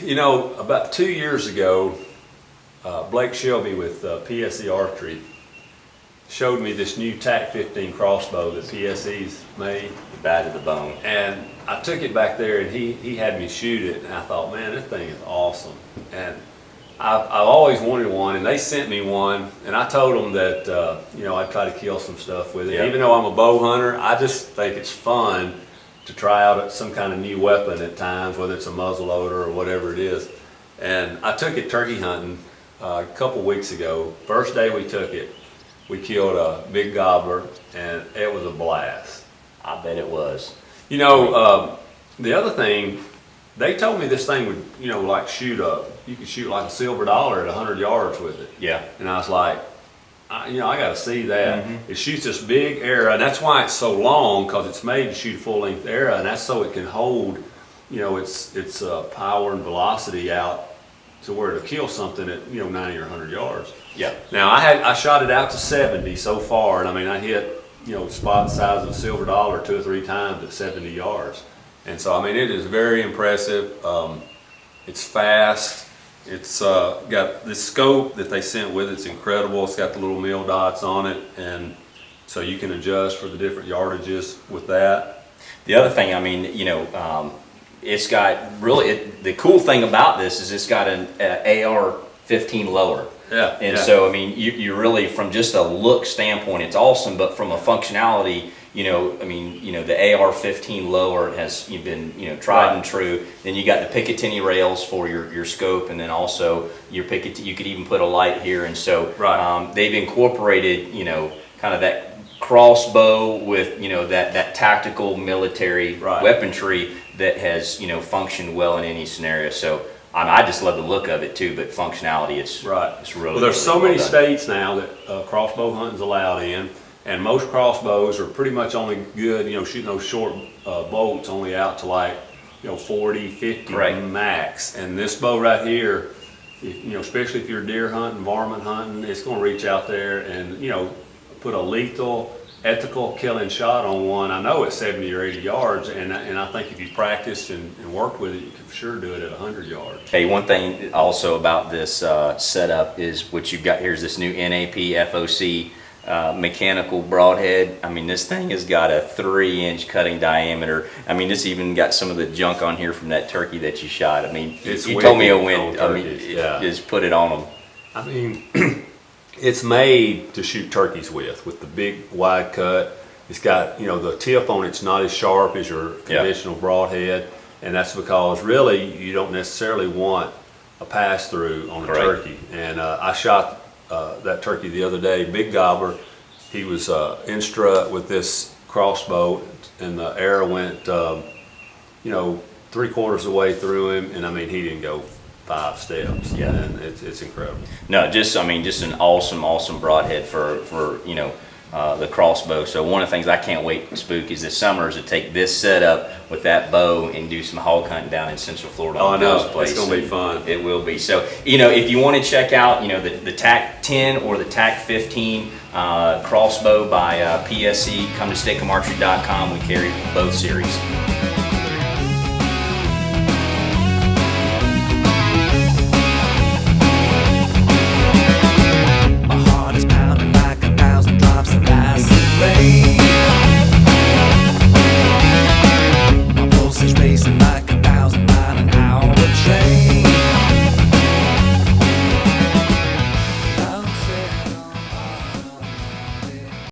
You know, about 2 years ago, Blake Shelby with PSE Archery showed me this new TAC 15 crossbow that PSE's made. Bad to the bone. And I took it back there and he had me shoot it, and I thought, man, this thing is awesome. And I've always wanted one, and they sent me one, and I told them that, you know, I'd try to kill some stuff with it. Yep. Even though I'm a bow hunter, I just think it's fun to try out some kind of new weapon at times, whether it's a muzzle loader or whatever it is. And I took it turkey hunting a couple weeks ago. First day we took it, we killed a big gobbler, and it was a blast. I bet it was. You know, the other thing, they told me this thing would, you know, like you could shoot like a silver dollar at 100 yards with it. Yeah. And I was like, you know, I got to see that. It shoots this big arrow, and that's why it's so long, because it's made to shoot a full-length arrow, and that's so it can hold, you know, its power and velocity out to where it'll kill something at, you know, 90 or 100 yards. Yeah. Now I shot it out to 70 so far, and I mean I hit, you know, spot size of a silver dollar 2 or 3 times at 70 yards, and so I mean it is very impressive. It's fast. It's got this scope that they sent with it. It's incredible. It's got the little mil dots on it, and so you can adjust for the different yardages with that. The other thing, I mean, you know, it's got really, the cool thing about this is it's got an AR-15 lower. Yeah. And so, I mean, you really, from just a look standpoint, it's awesome, but from a functionality, you know, I mean, you know, the AR-15 lower has been, you know, tried and true. Then you got the Picatinny rails for your scope, and then also your Picatinny, you could even put a light here. And so they've incorporated, you know, kind of that crossbow with, you know, that tactical military weaponry that has, you know, functioned well in any scenario. So I just love the look of it too, but functionality, it's really. Well, there's really so many done. states now that crossbow hunting's allowed in, and most crossbows are pretty much only good, you know, shooting those short bolts only out to like, you know, 40, 50 max. And this bow right here, you know, especially if you're deer hunting, varmint hunting, it's going to reach out there and, you know, put a lethal, ethical killing shot on one. I know it's 70 or 80 yards, and I think if you practiced and worked with it, you could for sure do it at 100 yards. Hey, one thing also about this setup is what you've got here is this new NAP FOC mechanical broadhead. I mean, this thing has got a 3-inch cutting diameter. I mean, this even got some of the junk on here from that turkey that you shot. I mean, you told me it went, I mean, just put it on them. I mean, it's made to shoot turkeys with the big wide cut. It's got, you know, the tip on it's not as sharp as your conventional broadhead, and that's because really you don't necessarily want a pass through on a turkey. And I shot that turkey the other day, big gobbler. He was in strut with this crossbow, and the arrow went, you know, 3/4 of the way through him, and I mean he didn't go 5 steps. Yeah, and it's incredible. No, just, I mean, just an awesome broadhead for you know, the crossbow. So one of the things I can't wait, Spook, is this summer is to take this setup with that bow and do some hog hunting down in Central Florida. Oh, I know, it's going to be fun. It will be. So, you know, if you want to check out, you know, the TAC 10 or the TAC 15 crossbow by PSE, come to stakeofarchery.com. We carry both series.